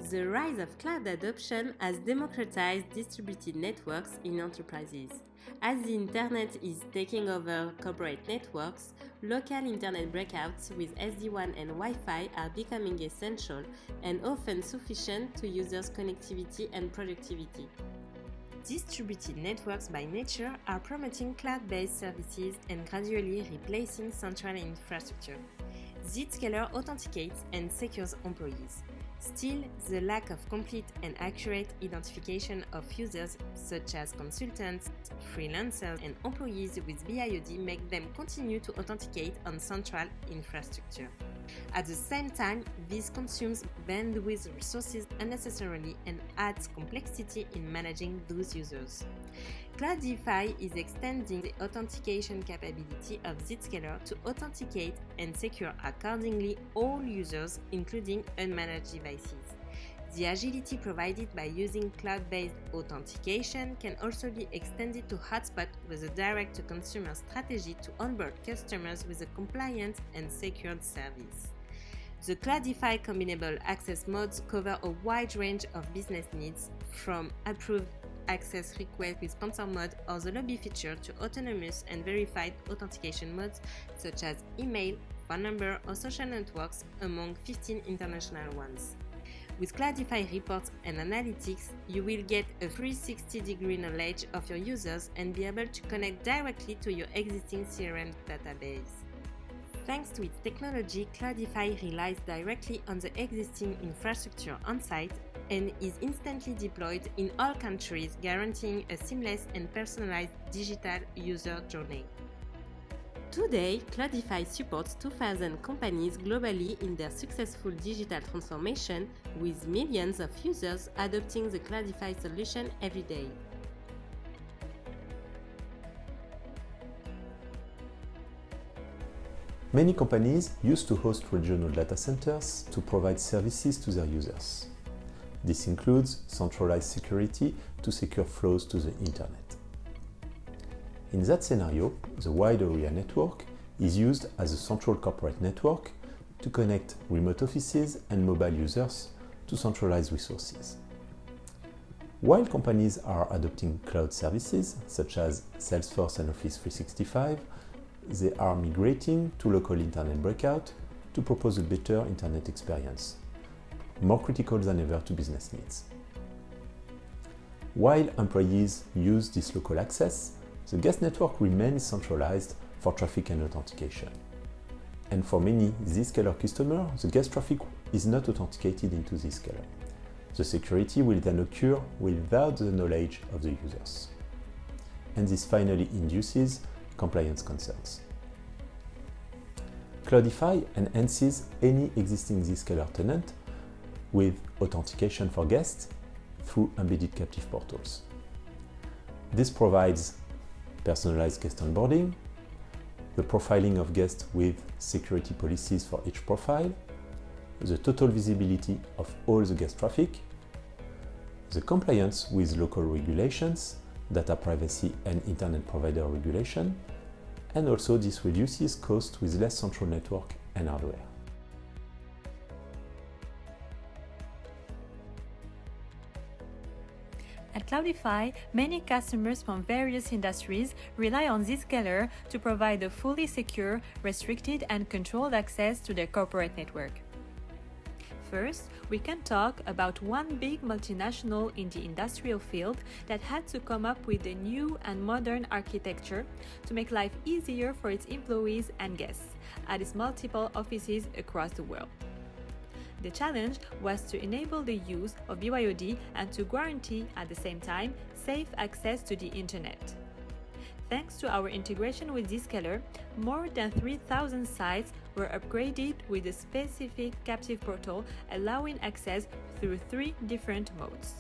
The rise of cloud adoption has democratized distributed networks in enterprises. As the internet is taking over corporate networks, local internet breakouts with SD-WAN and Wi-Fi are becoming essential and often sufficient to users' connectivity and productivity. Distributed networks by nature are promoting cloud-based services and gradually replacing central infrastructure. Zscaler authenticates and secures employees. Still, the lack of complete and accurate identification of users such as consultants, freelancers, and employees with BIOD make them continue to authenticate on central infrastructure. At the same time, this consumes bandwidth resources unnecessarily and adds complexity in managing those users. Cloudify is extending the authentication capability of Zscaler to authenticate and secure accordingly all users, including unmanaged devices. The agility provided by using cloud-based authentication can also be extended to Hotspot with a direct-to-consumer strategy to onboard customers with a compliant and secured service. The Cloudify combinable access modes cover a wide range of business needs, from approved access request with sponsor mode or the lobby feature to autonomous and verified authentication modes such as email, phone number, or social networks, among 15 international ones. With Cloudify reports and analytics, you will get a 360-degree knowledge of your users and be able to connect directly to your existing CRM database. Thanks to its technology, Cloudify relies directly on the existing infrastructure on-site and is instantly deployed in all countries, guaranteeing a seamless and personalized digital user journey. Today, Cloudify supports 2,000 companies globally in their successful digital transformation, with millions of users adopting the Cloudify solution every day. Many companies used to host regional data centers to provide services to their users. This includes centralized security to secure flows to the internet. In that scenario, the wide area network is used as a central corporate network to connect remote offices and mobile users to centralized resources. While companies are adopting cloud services such as Salesforce and Office 365, they are migrating to local internet breakout to propose a better internet experience, more critical than ever to business needs. While employees use this local access, the guest network remains centralized for traffic and authentication. And for many Zscaler customers, the guest traffic is not authenticated into Zscaler. The security will then occur without the knowledge of the users. And this finally induces compliance concerns. Cloudify enhances any existing Zscaler tenant with authentication for guests through embedded captive portals. This provides personalized guest onboarding, the profiling of guests with security policies for each profile, the total visibility of all the guest traffic, the compliance with local regulations, data privacy and internet provider regulation, and also this reduces cost with less central network and hardware. At Cloudify, many customers from various industries rely on Zscaler to provide a fully secure, restricted and controlled access to their corporate network. First, we can talk about one big multinational in the industrial field that had to come up with a new and modern architecture to make life easier for its employees and guests at its multiple offices across the world. The challenge was to enable the use of BYOD and to guarantee at the same time safe access to the internet. Thanks to our integration with Zscaler, more than 3,000 sites were upgraded with a specific captive portal allowing access through 3 different modes.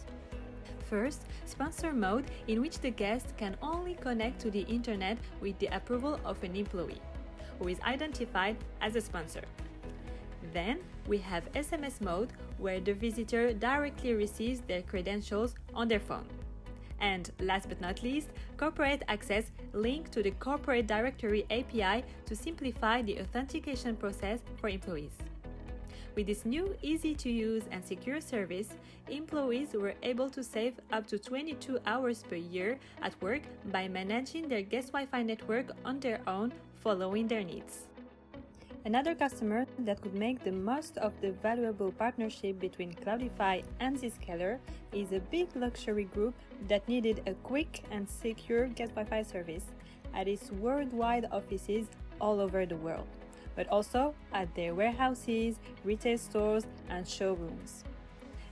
First, sponsor mode, in which the guest can only connect to the internet with the approval of an employee, who is identified as a sponsor. Then, we have SMS mode, where the visitor directly receives their credentials on their phone. And last but not least, corporate access linked to the Corporate Directory API to simplify the authentication process for employees. With this new, easy-to-use and secure service, employees were able to save up to 22 hours per year at work by managing their guest Wi-Fi network on their own, following their needs. Another customer that could make the most of the valuable partnership between Cloudify and Zscaler is a big luxury group that needed a quick and secure guest Wi-Fi service at its worldwide offices all over the world, but also at their warehouses, retail stores, and showrooms.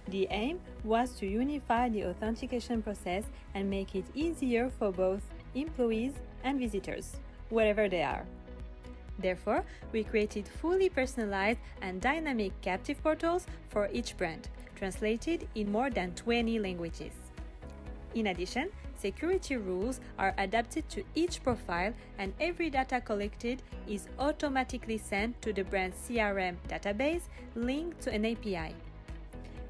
The aim was to unify the authentication process and make it easier for both employees and visitors, wherever they are. Therefore, we created fully personalized and dynamic captive portals for each brand, translated in more than 20 languages. In addition, security rules are adapted to each profile, and every data collected is automatically sent to the brand's CRM database linked to an API.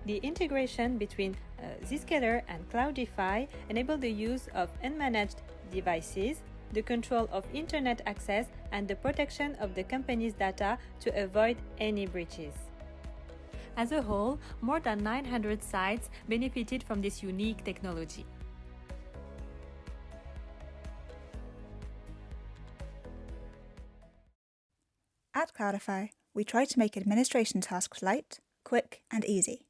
The integration between Zscaler and Cloudify enabled the use of unmanaged devices, the control of internet access, and the protection of the company's data to avoid any breaches. As a whole, more than 900 sites benefited from this unique technology. At Cloudify, we try to make administration tasks light, quick, and easy.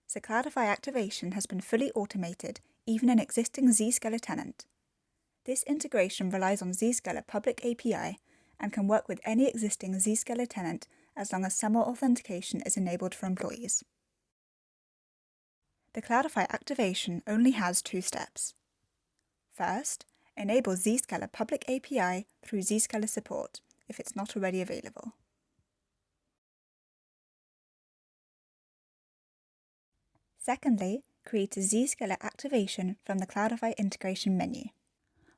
So Cloudify activation has been fully automated, even in existing Zscaler tenant. This integration relies on Zscaler public API and can work with any existing Zscaler tenant as long as SAML authentication is enabled for employees. The Cloudify activation only has 2 steps. First, enable Zscaler public API through Zscaler support if it's not already available. Secondly, create a Zscaler activation from the Cloudify integration menu.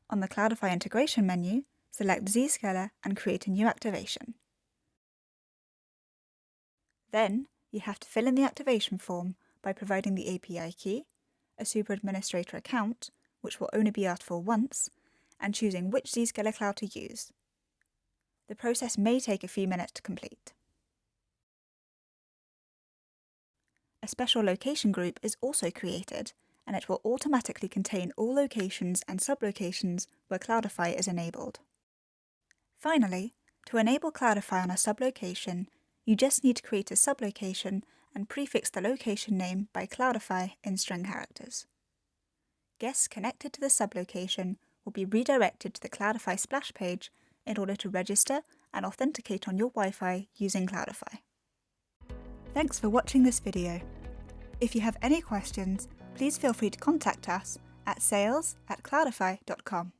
On the Cloudify integration menu, select Zscaler and create a new activation. Then, you have to fill in the activation form by providing the API key, a super administrator account, which will only be asked for once, and choosing which Zscaler cloud to use. The process may take a few minutes to complete. A special location group is also created, and it will automatically contain all locations and sublocations where Cloudify is enabled. Finally, to enable Cloudify on a sublocation, you just need to create a sublocation and prefix the location name by Cloudify in string characters. Guests connected to the sublocation will be redirected to the Cloudify splash page in order to register and authenticate on your Wi-Fi using Cloudify. Thanks for watching this video. If you have any questions, please feel free to contact us at sales@cloudify.com.